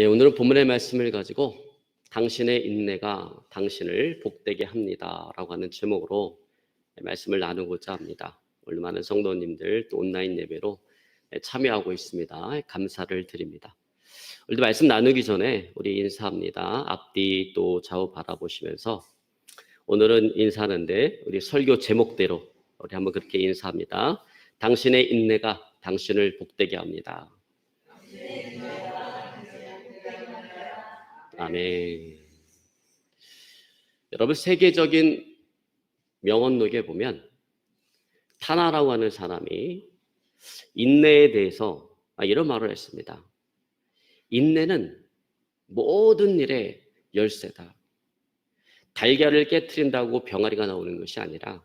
오늘은 본문의 말씀을 가지고 당신의 인내가 당신을 복되게 합니다 라고 하는 제목으로 말씀을 나누고자 합니다. 오늘 많은 성도님들 또 온라인 예배로 참여하고 있습니다. 감사를 드립니다. 오늘도 말씀 나누기 전에 우리 인사합니다. 앞뒤 또 좌우 바라보시면서 오늘은 인사하는데 우리 설교 제목대로 우리 한번 그렇게 인사합니다. 당신의 인내가 당신을 복되게 합니다. 아멘. 여러분, 세계적인 명언록에 보면 타나라고 하는 사람이 인내에 대해서 이런 말을 했습니다. 인내는 모든 일의 열쇠다. 달걀을 깨트린다고 병아리가 나오는 것이 아니라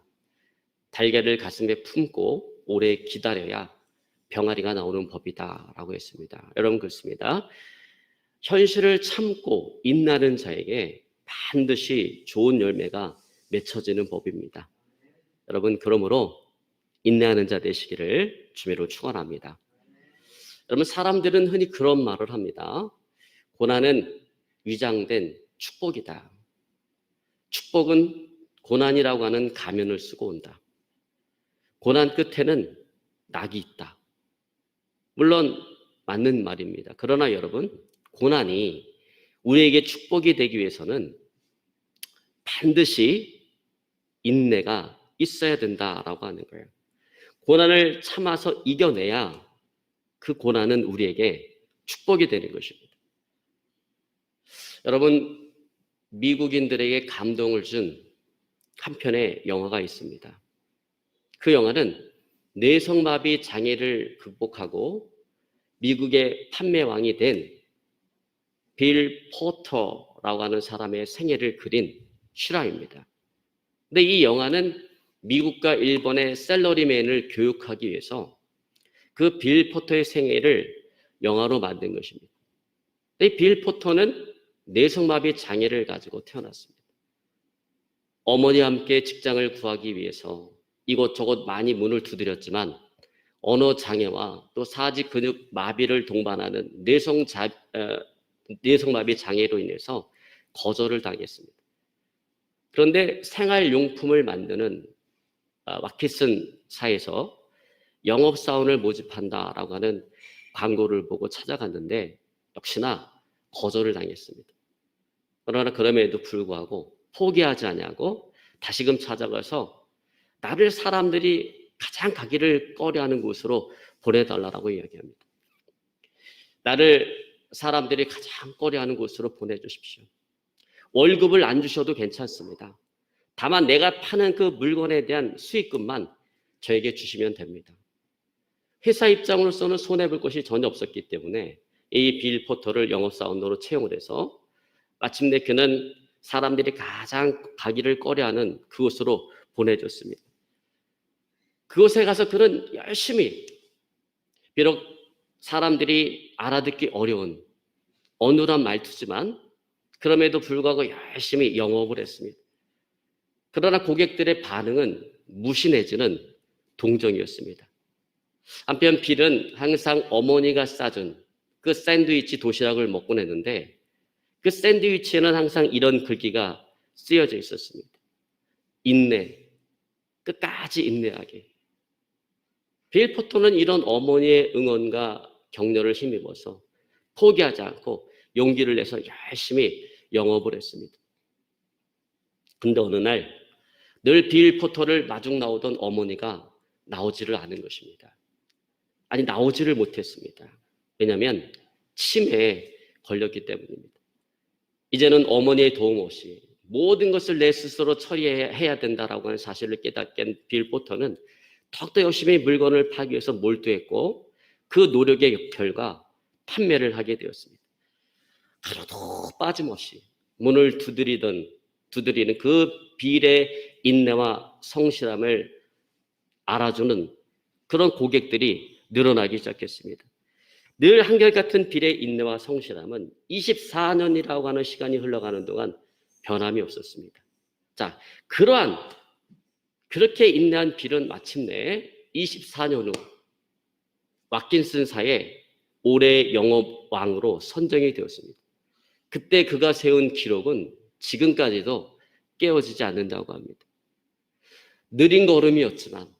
달걀을 가슴에 품고 오래 기다려야 병아리가 나오는 법이다 라고 했습니다. 여러분, 그렇습니다. 현실을 참고 인내하는 자에게 반드시 좋은 열매가 맺혀지는 법입니다. 여러분, 그러므로 인내하는 자 되시기를 주님으로 축원합니다. 여러분, 사람들은 흔히 그런 말을 합니다. 고난은 위장된 축복이다. 축복은 고난이라고 하는 가면을 쓰고 온다. 고난 끝에는 낙이 있다. 물론 맞는 말입니다. 그러나 여러분, 고난이 우리에게 축복이 되기 위해서는 반드시 인내가 있어야 된다라고 하는 거예요. 고난을 참아서 이겨내야 그 고난은 우리에게 축복이 되는 것입니다. 여러분, 미국인들에게 감동을 준 한 편의 영화가 있습니다. 그 영화는 뇌성마비 장애를 극복하고 미국의 판매왕이 된 빌 포터라고 하는 사람의 생애를 그린 실화입니다. 근데 이 영화는 미국과 일본의 셀러리맨을 교육하기 위해서 그 빌 포터의 생애를 영화로 만든 것입니다. 근데 빌 포터는 뇌성마비 장애를 가지고 태어났습니다. 어머니와 함께 직장을 구하기 위해서 이곳저곳 많이 문을 두드렸지만 언어 장애와 또 사지 근육 마비를 동반하는 뇌성마비 장애로 인해서 거절을 당했습니다. 그런데 생활용품을 만드는 와키슨사에서 영업사원을 모집한다라고 하는 광고를 보고 찾아갔는데 역시나 거절을 당했습니다. 그러나 그럼에도 불구하고 포기하지 않냐고 다시금 찾아가서 나를 사람들이 가장 가기를 꺼려하는 곳으로 보내달라고 이야기합니다. 나를 사람들이 가장 꺼려하는 곳으로 보내주십시오. 월급을 안 주셔도 괜찮습니다. 다만 내가 파는 그 물건에 대한 수익금만 저에게 주시면 됩니다. 회사 입장으로서는 손해볼 것이 전혀 없었기 때문에 이 빌 포터를 영업사원으로 채용을 해서 마침내 그는 사람들이 가장 가기를 꺼려하는 그곳으로 보내줬습니다. 그곳에 가서 그는 열심히, 비록 사람들이 알아듣기 어려운 어눌한 말투지만 그럼에도 불구하고 열심히 영업을 했습니다. 그러나 고객들의 반응은 무시 내지는 동정이었습니다. 한편 빌은 항상 어머니가 싸준 그 샌드위치 도시락을 먹곤 했는데 그 샌드위치에는 항상 이런 글귀가 쓰여져 있었습니다. 인내, 끝까지 인내하게. 빌 포터는 이런 어머니의 응원과 격려를 힘입어서 포기하지 않고 용기를 내서 열심히 영업을 했습니다. 근데 어느 날 늘 빌 포터를 마중 나오던 어머니가 나오지를 않은 것입니다. 아니, 나오지를 못했습니다. 왜냐하면 치매에 걸렸기 때문입니다. 이제는 어머니의 도움 없이 모든 것을 내 스스로 처리해야 된다라고 하는 사실을 깨닫게 빌 포터는 더욱더 열심히 물건을 파기 위해서 몰두했고 그 노력의 결과 판매를 하게 되었습니다. 하루도 빠짐없이 문을 두드리는 그 빌의 인내와 성실함을 알아주는 그런 고객들이 늘어나기 시작했습니다. 늘 한결같은 빌의 인내와 성실함은 24년이라고 하는 시간이 흘러가는 동안 변함이 없었습니다. 자, 그렇게 인내한 빌은 마침내 24년 후 왓킨슨사에 올해 영업 왕으로 선정이 되었습니다. 그때 그가 세운 기록은 지금까지도 깨어지지 않는다고 합니다. 느린 걸음이었지만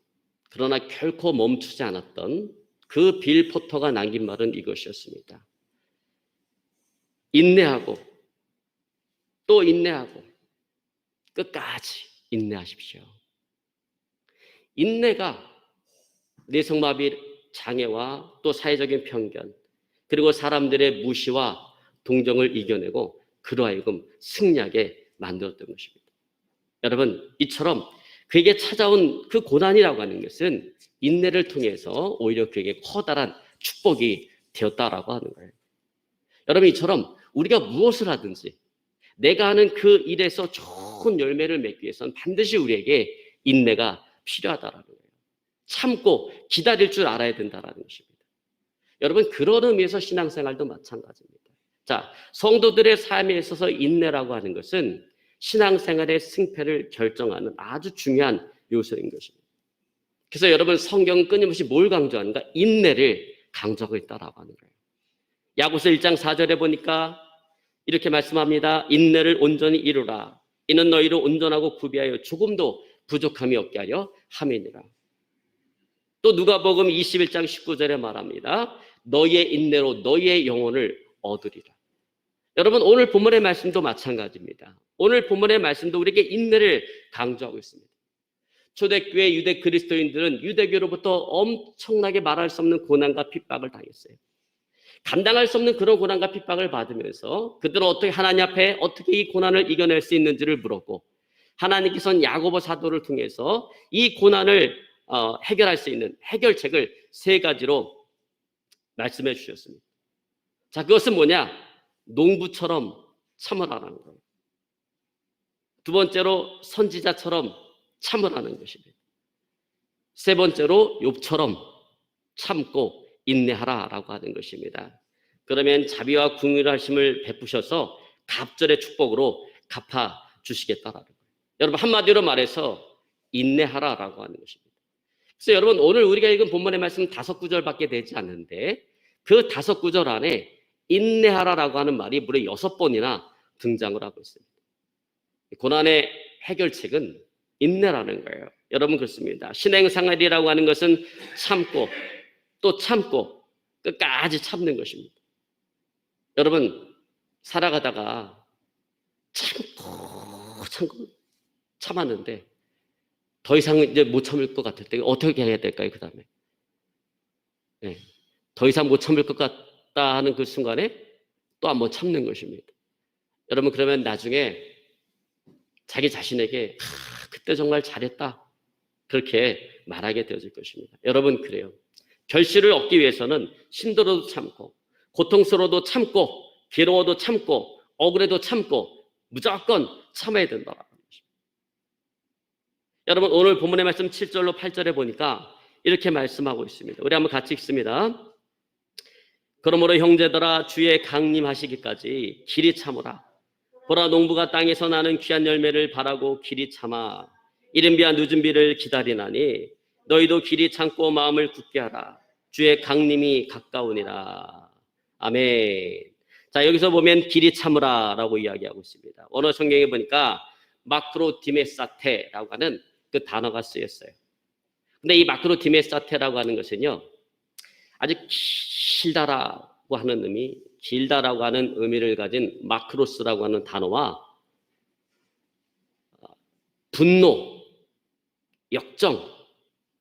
그러나 결코 멈추지 않았던 그 빌 포터가 남긴 말은 이것이었습니다. 인내하고 또 인내하고 끝까지 인내하십시오. 인내가 뇌성마비 장애와 또 사회적인 편견 그리고 사람들의 무시와 동정을 이겨내고 그로 하여금 승리하게 만들었던 것입니다. 여러분, 이처럼 그에게 찾아온 그 고난이라고 하는 것은 인내를 통해서 오히려 그에게 커다란 축복이 되었다라고 하는 거예요. 여러분, 이처럼 우리가 무엇을 하든지 내가 하는 그 일에서 좋은 열매를 맺기 위해서는 반드시 우리에게 인내가 필요하다라는 거예요. 참고 기다릴 줄 알아야 된다라는 것입니다. 여러분, 그런 의미에서 신앙생활도 마찬가지입니다. 자, 성도들의 삶에 있어서 인내라고 하는 것은 신앙생활의 승패를 결정하는 아주 중요한 요소인 것입니다. 그래서 여러분, 성경은 끊임없이 뭘 강조하는가? 인내를 강조하고 있다라고 하는 거예요. 야고보서 1장 4절에 보니까 이렇게 말씀합니다. 인내를 온전히 이루라. 이는 너희를 온전하고 구비하여 조금도 부족함이 없게 하려 함이니라. 또 누가복음 21장 19절에 말합니다. 너희의 인내로 너희의 영혼을 얻으리라. 여러분, 오늘 본문의 말씀도 마찬가지입니다. 오늘 본문의 말씀도 우리에게 인내를 강조하고 있습니다. 초대교회 유대 그리스도인들은 유대교로부터 엄청나게 말할 수 없는 고난과 핍박을 당했어요. 감당할 수 없는 그런 고난과 핍박을 받으면서 그들은 어떻게 하나님 앞에 어떻게 이 고난을 이겨낼 수 있는지를 물었고, 하나님께서는 야고보 사도를 통해서 이 고난을 해결할 수 있는 해결책을 3가지로 말씀해 주셨습니다. 자, 그것은 뭐냐? 농부처럼 참으라는 거예요. 2번째로 선지자처럼 참으라는 것입니다. 3번째로 욥처럼 참고 인내하라라고 하는 것입니다. 그러면 자비와 긍휼하심을 베푸셔서 갑절의 축복으로 갚아 주시겠다라는 거예요. 여러분, 한마디로 말해서 인내하라라고 하는 것입니다. 그래서 여러분, 오늘 우리가 읽은 본문의 말씀은 5구절밖에 되지 않는데 그 5구절 안에 인내하라라고 하는 말이 무려 6번이나 등장을 하고 있습니다. 고난의 해결책은 인내라는 거예요. 여러분, 그렇습니다. 신앙생활이라고 하는 것은 참고 또 참고 끝까지 참는 것입니다. 여러분, 살아가다가 참고 참았는데 더 이상 이제 못 참을 것 같을 때 어떻게 해야 될까요? 그 다음에 더 이상 못 참을 것 같다 하는 그 순간에 또 한번 참는 것입니다. 여러분, 그러면 나중에 자기 자신에게 그때 정말 잘했다 그렇게 말하게 되어질 것입니다. 여러분, 그래요. 결실을 얻기 위해서는 힘들어도 참고 고통스러워도 참고 괴로워도 참고 억울해도 참고 무조건 참아야 된다는 것입니다. 여러분, 오늘 본문의 말씀 7절로 8절에 보니까 이렇게 말씀하고 있습니다. 우리 한번 같이 읽습니다. 그러므로 형제들아, 주의 강림하시기까지 길이 참으라. 보라, 농부가 땅에서 나는 귀한 열매를 바라고 길이 참아 이른 비와 늦은 비를 기다리나니 너희도 길이 참고 마음을 굳게 하라. 주의 강림이 가까우니라. 아멘. 자, 여기서 보면 길이 참으라라고 이야기하고 있습니다. 원어 성경에 보니까 마크로디메사테라고 하는 그 단어가 쓰였어요. 근데 이 마크로디메사테라고 하는 것은요, 아주 길다라고 하는 의미, 길다라고 하는 의미를 가진 마크로스라고 하는 단어와 분노, 역정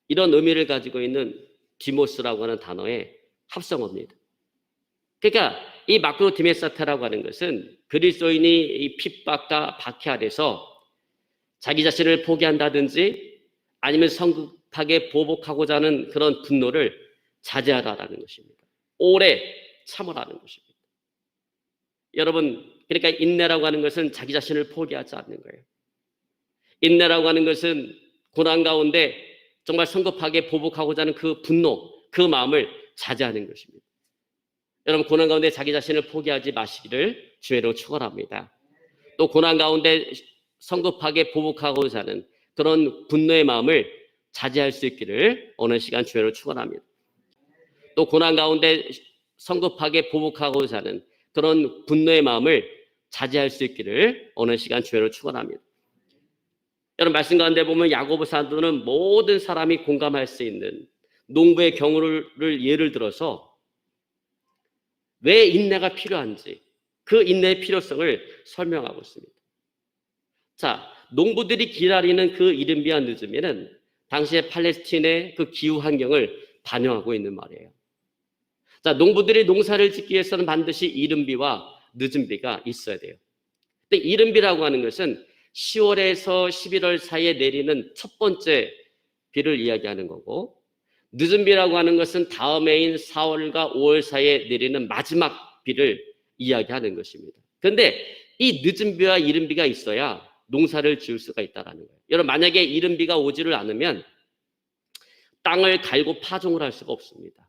이런 의미를 가지고 있는 디모스라고 하는 단어의 합성어입니다. 그러니까 이 마크로디메사테라고 하는 것은 그리스도인이 이 핍박과 박해 아래서 자기 자신을 포기한다든지 아니면 성급하게 보복하고자 하는 그런 분노를 자제하라라는 것입니다. 오래 참으라는 것입니다. 여러분, 그러니까 인내라고 하는 것은 자기 자신을 포기하지 않는 거예요. 인내라고 하는 것은 고난 가운데 정말 성급하게 보복하고자 하는 그 분노, 그 마음을 자제하는 것입니다. 여러분, 고난 가운데 자기 자신을 포기하지 마시기를 주의로 축원합니다. 또 고난 가운데 성급하게 보복하고자 하는 그런 분노의 마음을 자제할 수 있기를 오늘 시간 주의로 축원합니다. 또 고난 가운데 성급하게 보복하고자 하는 그런 분노의 마음을 자제할 수 있기를 어느 시간 주님으로 축원합니다. 여러분 말씀 가운데 보면 야고보 사도는 모든 사람이 공감할 수 있는 농부의 경우를 예를 들어서 왜 인내가 필요한지 그 인내의 필요성을 설명하고 있습니다. 자, 농부들이 기다리는 그 이른비와 늦음에는 당시의 팔레스틴의 그 기후 환경을 반영하고 있는 말이에요. 자, 농부들이 농사를 짓기 위해서는 반드시 이른비와 늦은비가 있어야 돼요. 근데 이른비라고 하는 것은 10월에서 11월 사이에 내리는 첫 번째 비를 이야기하는 거고, 늦은비라고 하는 것은 다음 해인 4월과 5월 사이에 내리는 마지막 비를 이야기하는 것입니다. 그런데 이 늦은비와 이른비가 있어야 농사를 지을 수가 있다는 거예요. 여러분 만약에 이른비가 오지를 않으면 땅을 갈고 파종을 할 수가 없습니다.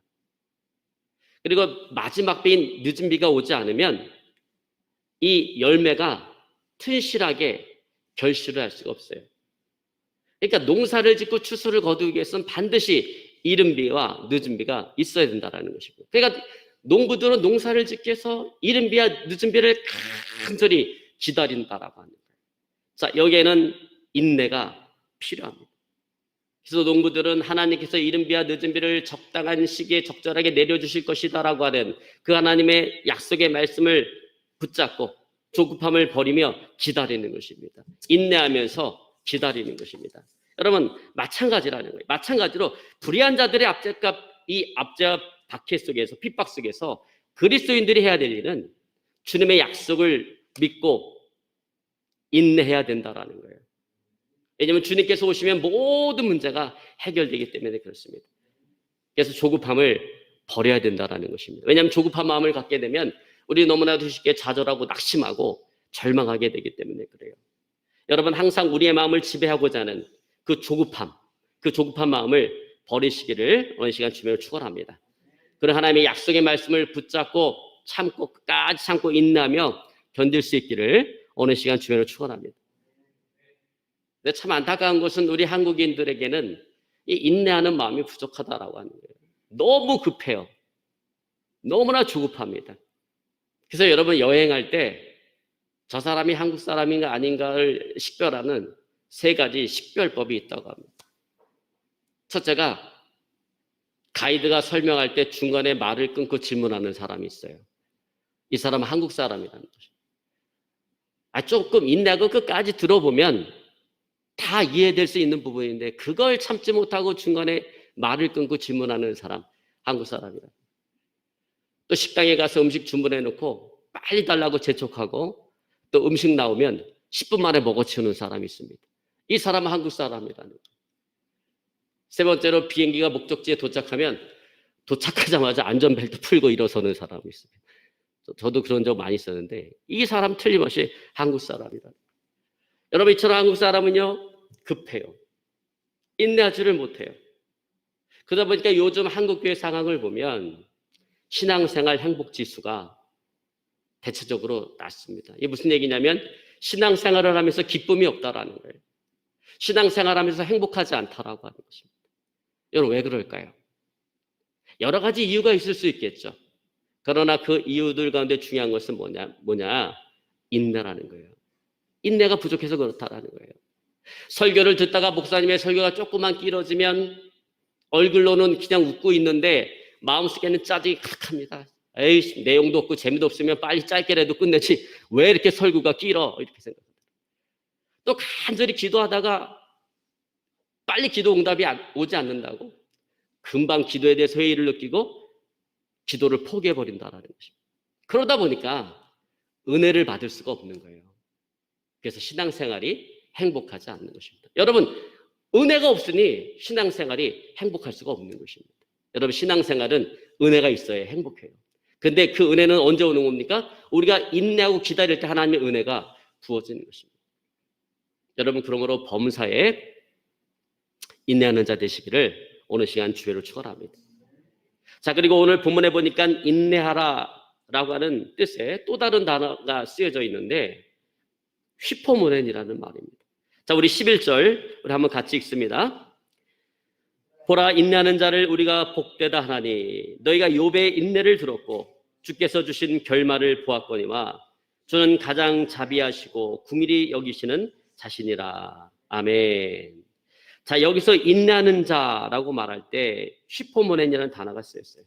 그리고 마지막 비인 늦은비가 오지 않으면 이 열매가 튼실하게 결실을 할 수가 없어요. 그러니까 농사를 짓고 추수를 거두기 위해서는 반드시 이른비와 늦은비가 있어야 된다는 것이고, 그러니까 농부들은 농사를 짓기 위해서 이른비와 늦은비를 간절히 기다린다라고 하는 거예요. 자, 여기에는 인내가 필요합니다. 그래서 농부들은 하나님께서 이른비와 늦은비를 적당한 시기에 적절하게 내려주실 것이다라고 하는 그 하나님의 약속의 말씀을 붙잡고 조급함을 버리며 기다리는 것입니다. 인내하면서 기다리는 것입니다. 여러분 마찬가지라는 거예요. 마찬가지로 불의한 자들의 압제와 박해 속에서, 핍박 속에서 그리스도인들이 해야 될 일은 주님의 약속을 믿고 인내해야 된다라는 거예요. 왜냐하면 주님께서 오시면 모든 문제가 해결되기 때문에 그렇습니다. 그래서 조급함을 버려야 된다라는 것입니다. 왜냐하면 조급한 마음을 갖게 되면 우리 너무나도 쉽게 좌절하고 낙심하고 절망하게 되기 때문에 그래요. 여러분 항상 우리의 마음을 지배하고자 하는 그 조급한 마음을 버리시기를 어느 시간 주님을 축원합니다. 그런 하나님의 약속의 말씀을 붙잡고 참고 끝까지 참고 인내하며 견딜 수 있기를 어느 시간 주님을 축원합니다. 근데 참 안타까운 것은 우리 한국인들에게는 이 인내하는 마음이 부족하다라고 하는 거예요. 너무 급해요. 너무나 조급합니다. 그래서 여러분 여행할 때 저 사람이 한국 사람인가 아닌가를 식별하는 3가지 식별법이 있다고 합니다. 첫째가 가이드가 설명할 때 중간에 말을 끊고 질문하는 사람이 있어요. 이 사람은 한국 사람이라는 거죠. 조금 인내하고 끝까지 들어보면 다 이해될 수 있는 부분인데 그걸 참지 못하고 중간에 말을 끊고 질문하는 사람, 한국 사람이라. 또 식당에 가서 음식 주문해 놓고 빨리 달라고 재촉하고 또 음식 나오면 10분 만에 먹어치우는 사람이 있습니다. 이 사람은 한국 사람이라는 거예요. 3번째로 비행기가 목적지에 도착하면 도착하자마자 안전벨트 풀고 일어서는 사람이 있습니다. 저도 그런 적 많이 있었는데 이 사람 틀림없이 한국 사람이라는 거예요. 여러분 이처럼 한국 사람은요 급해요. 인내하지를 못해요. 그러다 보니까 요즘 한국교회 상황을 보면 신앙생활 행복지수가 대체적으로 낮습니다. 이게 무슨 얘기냐면 신앙생활을 하면서 기쁨이 없다라는 거예요. 신앙생활하면서 행복하지 않다라고 하는 것입니다. 여러분 왜 그럴까요? 여러 가지 이유가 있을 수 있겠죠. 그러나 그 이유들 가운데 중요한 것은 뭐냐? 인내라는 거예요. 인내가 부족해서 그렇다라는 거예요. 설교를 듣다가 목사님의 설교가 조금만 길어지면 얼굴로는 그냥 웃고 있는데 마음속에는 짜증이 가득합니다. 에이, 내용도 없고 재미도 없으면 빨리 짧게라도 끝내지 왜 이렇게 설교가 길어? 이렇게 생각합니다. 또 간절히 기도하다가 빨리 기도 응답이 오지 않는다고 금방 기도에 대해서 회의를 느끼고 기도를 포기해버린다라는 것입니다. 그러다 보니까 은혜를 받을 수가 없는 거예요. 그래서 신앙생활이 행복하지 않는 것입니다. 여러분 은혜가 없으니 신앙생활이 행복할 수가 없는 것입니다. 여러분 신앙생활은 은혜가 있어야 행복해요. 근데 그 은혜는 언제 오는 겁니까? 우리가 인내하고 기다릴 때 하나님의 은혜가 부어지는 것입니다. 여러분 그러므로 범사에 인내하는 자 되시기를 오늘 시간 주의로 축원합니다. 자 그리고 오늘 본문에 보니까 인내하라라고 하는 뜻의 또 다른 단어가 쓰여져 있는데 휘포모넨이라는 말입니다. 자 우리 11절 우리 한번 같이 읽습니다. 보라, 인내하는 자를 우리가 복되다 하나니 너희가 욥의 인내를 들었고 주께서 주신 결말을 보았거니와 주는 가장 자비하시고 긍휼히 여기시는 자신이라. 아멘. 자, 여기서 인내하는 자라고 말할 때 휘포모넨이라는 단어가 쓰였어요.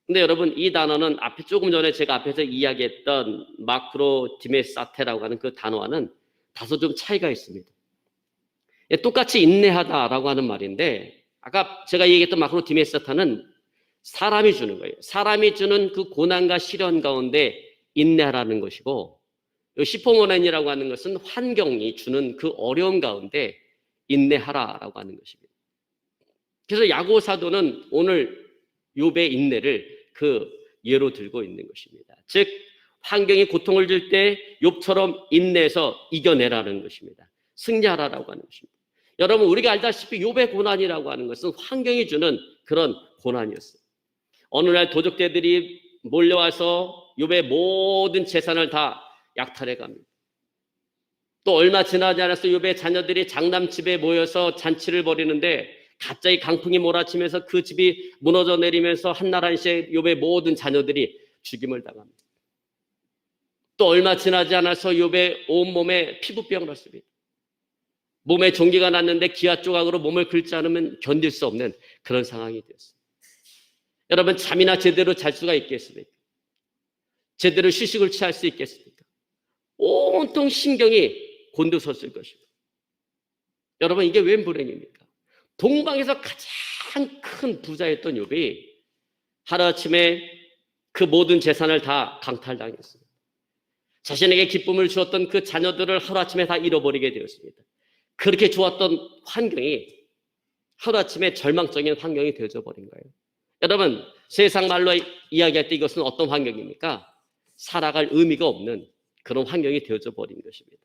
근데 여러분, 이 단어는 앞에 조금 전에 제가 앞에서 이야기했던 마크로 디메사테라고 하는 그 단어와는 다소 좀 차이가 있습니다. 똑같이 인내하다라고 하는 말인데, 아까 제가 얘기했던 마크로 디메사타는 사람이 주는 거예요. 사람이 주는 그 고난과 시련 가운데 인내하라는 것이고, 시포모넨이라고 하는 것은 환경이 주는 그 어려움 가운데 인내하라라고 하는 것입니다. 그래서 야고 사도는 오늘 욥의 인내를 그 예로 들고 있는 것입니다. 즉 환경이 고통을 줄 때 욥처럼 인내해서 이겨내라는 것입니다. 승리하라라고 하는 것입니다. 여러분, 우리가 알다시피 욥의 고난이라고 하는 것은 환경이 주는 그런 고난이었어요. 어느 날 도적대들이 몰려와서 욥의 모든 재산을 다 약탈해 갑니다. 또 얼마 지나지 않아서 욥의 자녀들이 장남집에 모여서 잔치를 벌이는데 갑자기 강풍이 몰아치면서 그 집이 무너져 내리면서 한날 한시에 욥의 모든 자녀들이 죽임을 당합니다. 또 얼마 지나지 않아서 욥의 온몸에 피부병을 왔습니다. 몸에 종기가 났는데 기아 조각으로 몸을 긁지 않으면 견딜 수 없는 그런 상황이 되었습니다. 여러분, 잠이나 제대로 잘 수가 있겠습니까? 제대로 휴식을 취할 수 있겠습니까? 온통 신경이 곤두섰을 것입니다. 여러분, 이게 웬 불행입니까? 동방에서 가장 큰 부자였던 욥이 하루아침에 그 모든 재산을 다 강탈당했습니다. 자신에게 기쁨을 주었던 그 자녀들을 하루아침에 다 잃어버리게 되었습니다. 그렇게 좋았던 환경이 하루아침에 절망적인 환경이 되어져 버린 거예요. 여러분, 세상 말로 이야기할 때 이것은 어떤 환경입니까? 살아갈 의미가 없는 그런 환경이 되어져 버린 것입니다.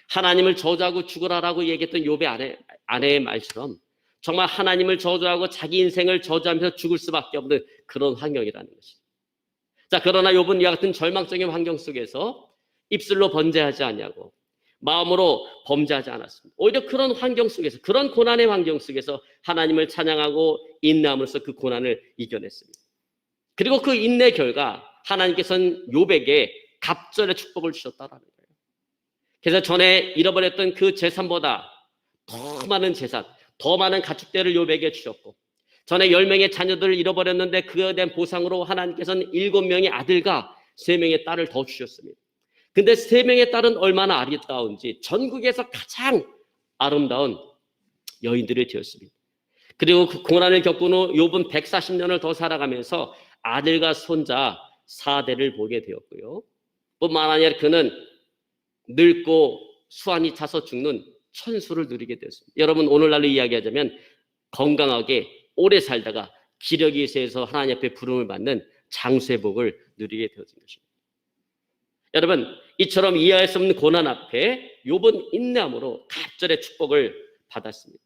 하나님을 저주하고 죽으라라고 얘기했던 욥의 아내의 말처럼 정말 하나님을 저주하고 자기 인생을 저주하면서 죽을 수밖에 없는 그런 환경이라는 것이죠. 자, 그러나 욥은 이와 같은 절망적인 환경 속에서 입술로 번제하지 않냐고 마음으로 범죄하지 않았습니다. 오히려 그런 환경 속에서, 그런 고난의 환경 속에서 하나님을 찬양하고 인내함으로써 그 고난을 이겨냈습니다. 그리고 그 인내 결과 하나님께서는 욥에게 갑절의 축복을 주셨다라는 거예요. 그래서 전에 잃어버렸던 그 재산보다 더 많은 재산, 더 많은 가축대를 욥에게 주셨고, 전에 10명의 자녀들을 잃어버렸는데 그에 대한 보상으로 하나님께서는 7명의 아들과 3명의 딸을 더 주셨습니다. 근데 3명의 딸은 얼마나 아름다운지 전국에서 가장 아름다운 여인들이 되었습니다. 그리고 그 고난을 겪은 후 욥은 140년을 더 살아가면서 아들과 손자 4대를 보게 되었고요. 뿐만 아니라 그는 늙고 수완이 차서 죽는 천수를 누리게 되었습니다. 여러분, 오늘날로 이야기하자면 건강하게 오래 살다가 기력이 세서 하나님 앞에 부름을 받는 장수의 복을 누리게 되어진 것입니다. 여러분, 이처럼 이해할 수 없는 고난 앞에 욥은 인내함으로 갑절의 축복을 받았습니다.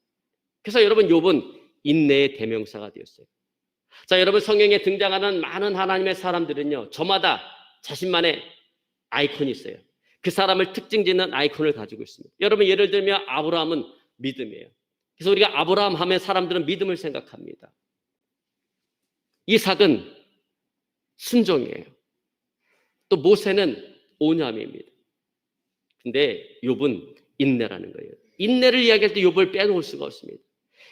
그래서 여러분, 욥은 인내의 대명사가 되었어요. 자, 여러분, 성경에 등장하는 많은 하나님의 사람들은요, 저마다 자신만의 아이콘이 있어요. 그 사람을 특징 짓는 아이콘을 가지고 있습니다. 여러분, 예를 들면 아브라함은 믿음이에요. 그래서 우리가 아브라함 하면 사람들은 믿음을 생각합니다. 이삭은 순종이에요. 또 모세는 온유함입니다. 근데 욥은 인내라는 거예요. 인내를 이야기할 때 욥을 빼놓을 수가 없습니다.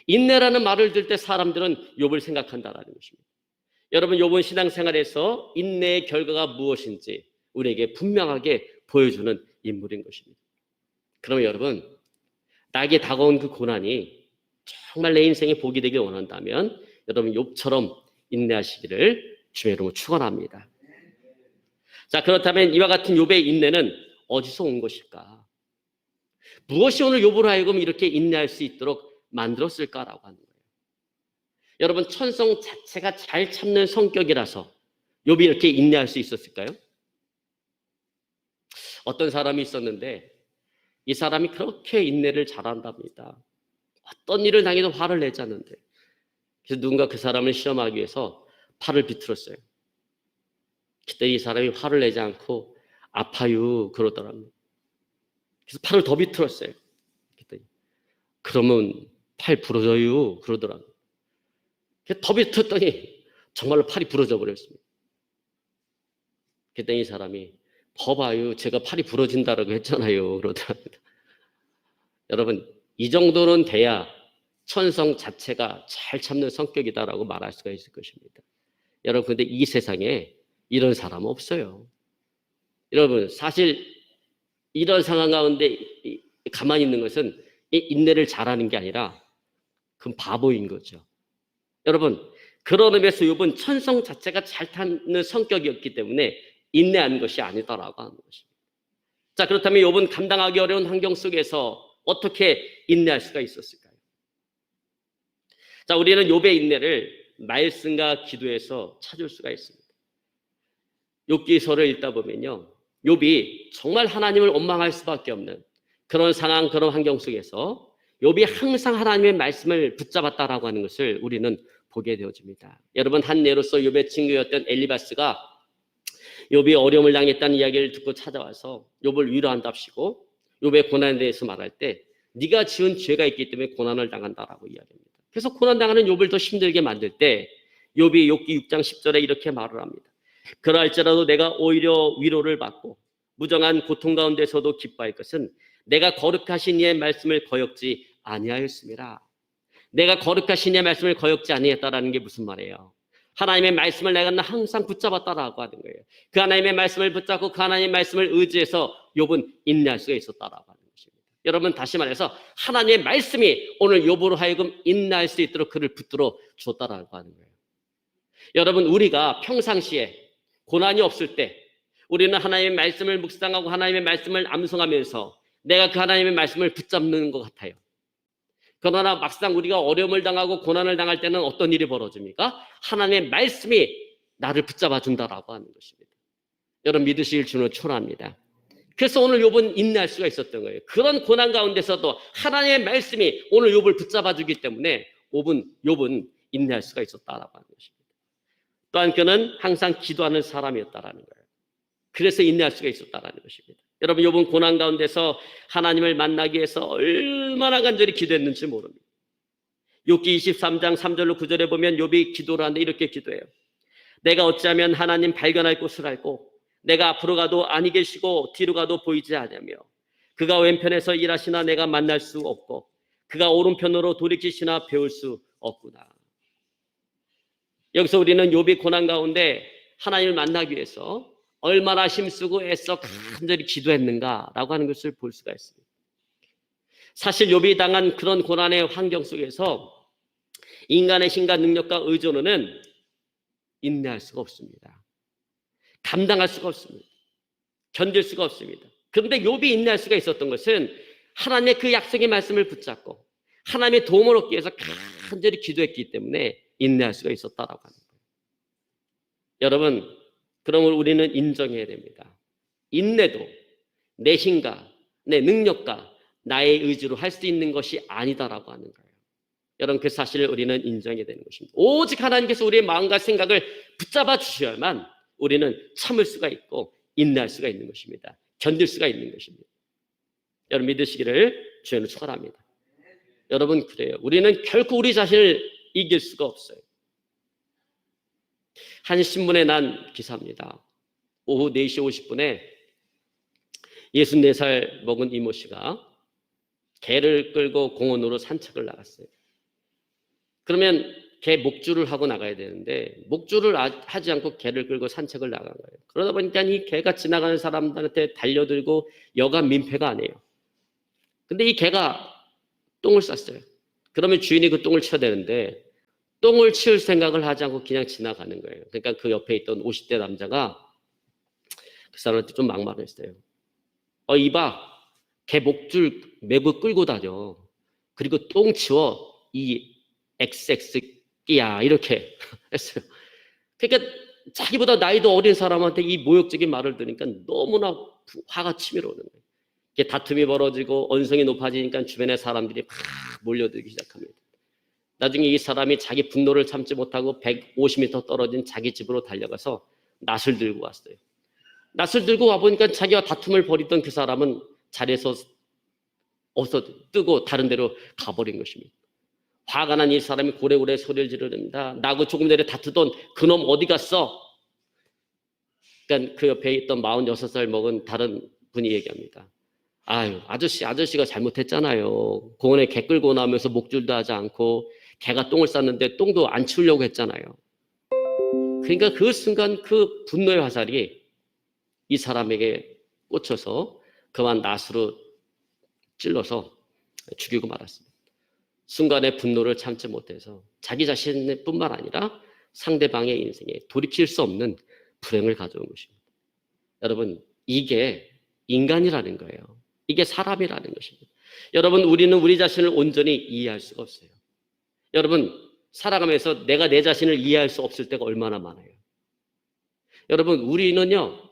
인내라는 말을 들 때 사람들은 욥을 생각한다라는 것입니다. 여러분, 욥은 신앙생활에서 인내의 결과가 무엇인지 우리에게 분명하게 보여주는 인물인 것입니다. 그러면 여러분, 나에게 다가온 그 고난이 정말 내 인생의 복이 되길 원한다면 여러분, 욥처럼 인내하시기를 주의 이름으로 축원합니다. 자, 그렇다면 이와 같은 욥의 인내는 어디서 온 것일까? 무엇이 오늘 욥으로 하여금 이렇게 인내할 수 있도록 만들었을까라고 하는 거예요. 여러분, 천성 자체가 잘 참는 성격이라서 욥이 이렇게 인내할 수 있었을까요? 어떤 사람이 있었는데 이 사람이 그렇게 인내를 잘한답니다. 어떤 일을 당해도 화를 내지 않는데, 그래서 누군가 그 사람을 시험하기 위해서 팔을 비틀었어요. 그때 이 사람이 화를 내지 않고 아파요 그러더랍니다. 그래서 팔을 더 비틀었어요. 그랬더니 그러면 팔 부러져요 그러더라고요. 더 뱉었더니 정말로 팔이 부러져 버렸습니다. 그랬더니 이 사람이 봐봐요, 제가 팔이 부러진다라고 했잖아요 그러더랍니다. 여러분, 이 정도는 돼야 천성 자체가 잘 참는 성격이다라고 말할 수가 있을 것입니다. 여러분, 근데 이 세상에 이런 사람은 없어요. 여러분, 사실 이런 상황 가운데 가만히 있는 것은 인내를 잘하는 게 아니라 그건 바보인 거죠. 여러분, 그런 의미에서 욥은 천성 자체가 잘 타는 성격이었기 때문에 인내하는 것이 아니다라고 하는 것입니다. 자, 그렇다면 욥은 감당하기 어려운 환경 속에서 어떻게 인내할 수가 있었을까요? 자, 우리는 욥의 인내를 말씀과 기도에서 찾을 수가 있습니다. 욥기서를 읽다 보면요, 욥이 정말 하나님을 원망할 수밖에 없는 그런 상황, 그런 환경 속에서 욥이 항상 하나님의 말씀을 붙잡았다라고 하는 것을 우리는 보게 되어집니다. 여러분, 한 예로서 욥의 친구였던 엘리바스가 욥이 어려움을 당했다는 이야기를 듣고 찾아와서 욥을 위로한답시고 욥의 고난에 대해서 말할 때 네가 지은 죄가 있기 때문에 고난을 당한다라고 이야기합니다. 그래서 고난당하는 욥을 더 힘들게 만들 때 욥이 욥기 6장 10절에 이렇게 말을 합니다. 그러할지라도 내가 오히려 위로를 받고 무정한 고통 가운데서도 기뻐할 것은 내가 거룩하신 이의 말씀을 거역지 아니하였습니다. 내가 거룩하신 이의 말씀을 거역지 아니했다라는 게 무슨 말이에요? 하나님의 말씀을 내가 항상 붙잡았다라고 하는 거예요. 그 하나님의 말씀을 붙잡고 그 하나님의 말씀을 의지해서 욥은 인내할 수가 있었다라고 하는 것입니다. 여러분, 다시 말해서 하나님의 말씀이 오늘 욥으로 하여금 인내할 수 있도록 그를 붙들어 줬다라고 하는 거예요. 여러분, 우리가 평상시에 고난이 없을 때 우리는 하나님의 말씀을 묵상하고 하나님의 말씀을 암송하면서 내가 그 하나님의 말씀을 붙잡는 것 같아요. 그러나 막상 우리가 어려움을 당하고 고난을 당할 때는 어떤 일이 벌어집니까? 하나님의 말씀이 나를 붙잡아 준다라고 하는 것입니다. 여러분, 믿으실 줄은 초라합니다. 그래서 오늘 욥은 인내할 수가 있었던 거예요. 그런 고난 가운데서도 하나님의 말씀이 오늘 욥을 붙잡아 주기 때문에 욥은 인내할 수가 있었다라고 하는 것입니다. 또한 그는 항상 기도하는 사람이었다라는 거예요. 그래서 인내할 수가 있었다라는 것입니다. 여러분, 욥은 고난 가운데서 하나님을 만나기 위해서 얼마나 간절히 기도했는지 모릅니다. 욥기 23장 3절로 9절에 보면 욥이 기도를 하는데 이렇게 기도해요. 내가 어찌하면 하나님 발견할 곳을 알고 내가 앞으로 가도 아니 계시고 뒤로 가도 보이지 않으며 그가 왼편에서 일하시나 내가 만날 수 없고 그가 오른편으로 돌이키시나 배울 수 없구나. 여기서 우리는 욥이 고난 가운데 하나님을 만나기 위해서 얼마나 힘쓰고 애써 간절히 기도했는가라고 하는 것을 볼 수가 있습니다. 사실 욥이 당한 그런 고난의 환경 속에서 인간의 힘과 능력과 의존은 인내할 수가 없습니다. 감당할 수가 없습니다. 견딜 수가 없습니다. 그런데 욥이 인내할 수가 있었던 것은 하나님의 그 약속의 말씀을 붙잡고 하나님의 도움을 얻기 위해서 간절히 기도했기 때문에 인내할 수가 있었다라고 하는 거예요. 여러분, 그러면 우리는 인정해야 됩니다. 인내도 내 힘과 내 능력과 나의 의지로 할 수 있는 것이 아니다라고 하는 거예요. 여러분, 그 사실을 우리는 인정해야 되는 것입니다. 오직 하나님께서 우리의 마음과 생각을 붙잡아 주셔야만 우리는 참을 수가 있고 인내할 수가 있는 것입니다. 견딜 수가 있는 것입니다. 여러분, 믿으시기를 주님을 축원합니다. 여러분, 그래요. 우리는 결코 우리 자신을 이길 수가 없어요. 한 신문에 난 기사입니다. 오후 4시 50분에 64살 먹은 이모 씨가 개를 끌고 공원으로 산책을 나갔어요. 그러면 개 목줄을 하고 나가야 되는데 목줄을 하지 않고 개를 끌고 산책을 나간 거예요. 그러다 보니까 이 개가 지나가는 사람들한테 달려들고 여간 민폐가 아니에요. 근데 이 개가 똥을 쌌어요. 그러면 주인이 그 똥을 치워야 되는데 똥을 치울 생각을 하지 않고 그냥 지나가는 거예요. 그러니까 그 옆에 있던 50대 남자가 그 사람한테 좀 막말했어요. 이봐, 개 목줄 메고 끌고 다녀. 그리고 똥 치워, 이 XX끼야. 이렇게 했어요. 그러니까 자기보다 나이도 어린 사람한테 이 모욕적인 말을 들으니까 너무나 화가 치밀어 오는 거예요. 이게 다툼이 벌어지고 언성이 높아지니까 주변의 사람들이 막 몰려들기 시작합니다. 나중에 이 사람이 자기 분노를 참지 못하고 150m 떨어진 자기 집으로 달려가서 낫을 들고 왔어요. 낫을 들고 와보니까 자기와 다툼을 벌이던 그 사람은 자리에서 뜨고 다른 데로 가버린 것입니다. 화가 난 이 사람이 고래고래 소리를 지르릅니다. 나하고 조금 전에 다투던 그놈 어디 갔어? 그러니까 그 옆에 있던 46살 먹은 다른 분이 얘기합니다. 아유, 아저씨가 잘못했잖아요. 공원에 개 끌고 나오면서 목줄도 하지 않고 개가 똥을 쌌는데 똥도 안 치우려고 했잖아요. 그러니까 그 순간 그 분노의 화살이 이 사람에게 꽂혀서 그만 낫으로 찔러서 죽이고 말았습니다. 순간의 분노를 참지 못해서 자기 자신뿐만 아니라 상대방의 인생에 돌이킬 수 없는 불행을 가져온 것입니다. 여러분, 이게 인간이라는 거예요. 이게 사람이라는 것입니다. 여러분, 우리는 우리 자신을 온전히 이해할 수가 없어요. 여러분, 살아가면서 내가 내 자신을 이해할 수 없을 때가 얼마나 많아요. 여러분, 우리는요,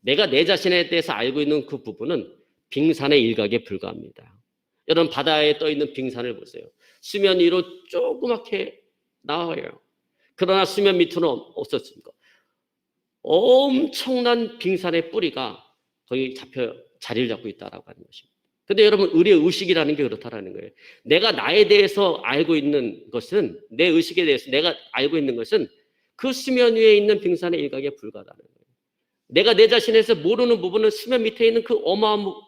내가 내 자신에 대해서 알고 있는 그 부분은 빙산의 일각에 불과합니다. 여러분, 바다에 떠 있는 빙산을 보세요. 수면 위로 조그맣게 나와요. 그러나 수면 밑으로는 어떻습니까? 엄청난 빙산의 뿌리가 거기 자리를 잡고 있다라고 하는 것입니다. 근데 여러분, 우리의 의식이라는 게 그렇다라는 거예요. 내가 나에 대해서 알고 있는 것은, 내 의식에 대해서 내가 알고 있는 것은 그 수면 위에 있는 빙산의 일각에 불과하다는 거예요. 내가 내 자신에서 모르는 부분은 수면 밑에 있는 그 어마어마한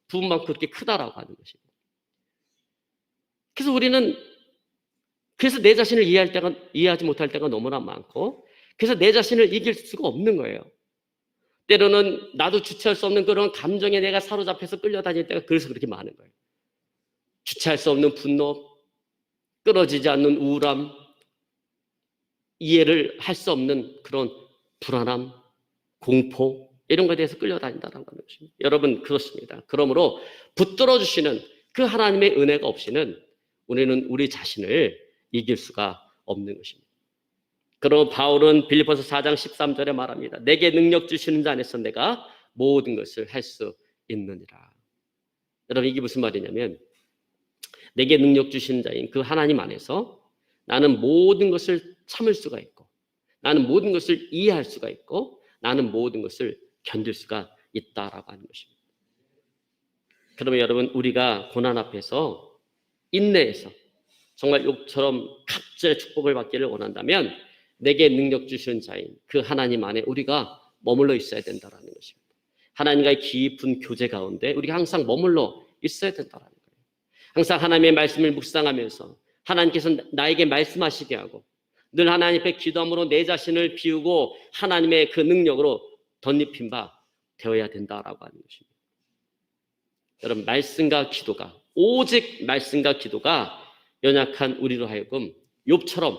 부분만큼 그렇게 크다라고 하는 것입니다. 그래서 우리는 내 자신을 이해하지 못할 때가 너무나 많고, 그래서 내 자신을 이길 수가 없는 거예요. 때로는 나도 주체할 수 없는 그런 감정에 내가 사로잡혀서 끌려다닐 때가 그래서 그렇게 많은 거예요. 주체할 수 없는 분노, 끊어지지 않는 우울함, 이해를 할 수 없는 그런 불안함, 공포, 이런 것에 대해서 끌려다닌다는 것입니다. 여러분, 그렇습니다. 그러므로 붙들어 주시는 그 하나님의 은혜가 없이는 우리는 우리 자신을 이길 수가 없는 것입니다. 그러면 바울은 빌립보서 4장 13절에 말합니다. 내게 능력 주시는 자 안에서 내가 모든 것을 할 수 있느니라. 여러분, 이게 무슨 말이냐면, 내게 능력 주시는 자인 그 하나님 안에서 나는 모든 것을 참을 수가 있고, 나는 모든 것을 이해할 수가 있고, 나는 모든 것을 견딜 수가 있다라고 하는 것입니다. 그러면 여러분, 우리가 고난 앞에서 인내해서 정말 욥처럼 갑절의 축복을 받기를 원한다면 내게 능력 주시는 자인 그 하나님 안에 우리가 머물러 있어야 된다는 것입니다. 하나님과의 깊은 교제 가운데 우리가 항상 머물러 있어야 된다는 거예요. 항상 하나님의 말씀을 묵상하면서 하나님께서 나에게 말씀하시게 하고 늘 하나님 앞에 기도함으로 내 자신을 비우고 하나님의 그 능력으로 덧입힌 바 되어야 된다라고 하는 것입니다. 여러분, 말씀과 기도가, 오직 말씀과 기도가 연약한 우리로 하여금 욥처럼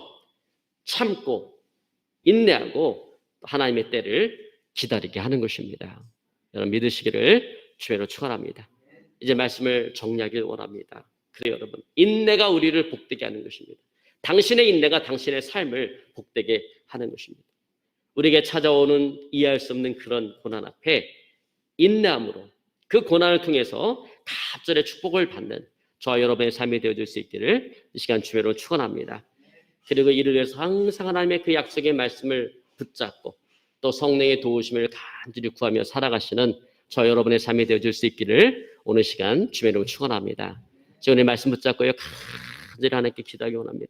참고 인내하고 하나님의 때를 기다리게 하는 것입니다. 여러분, 믿으시기를 주의로 축원합니다. 이제 말씀을 정리하길 원합니다. 그래요, 여러분, 인내가 우리를 복되게 하는 것입니다. 당신의 인내가 당신의 삶을 복되게 하는 것입니다. 우리에게 찾아오는 이해할 수 없는 그런 고난 앞에 인내함으로 그 고난을 통해서 갑절의 축복을 받는 저와 여러분의 삶이 되어줄 수 있기를 이 시간 주의로 축원합니다. 그리고 이를 위해서 항상 하나님의 그 약속의 말씀을 붙잡고 또 성령의 도우심을 간절히 구하며 살아가시는 저 여러분의 삶이 되어줄 수 있기를 오늘 시간 주의로 축원합니다. 오늘 말씀 붙잡고요, 간절히 하나님께 기도하기 원합니다.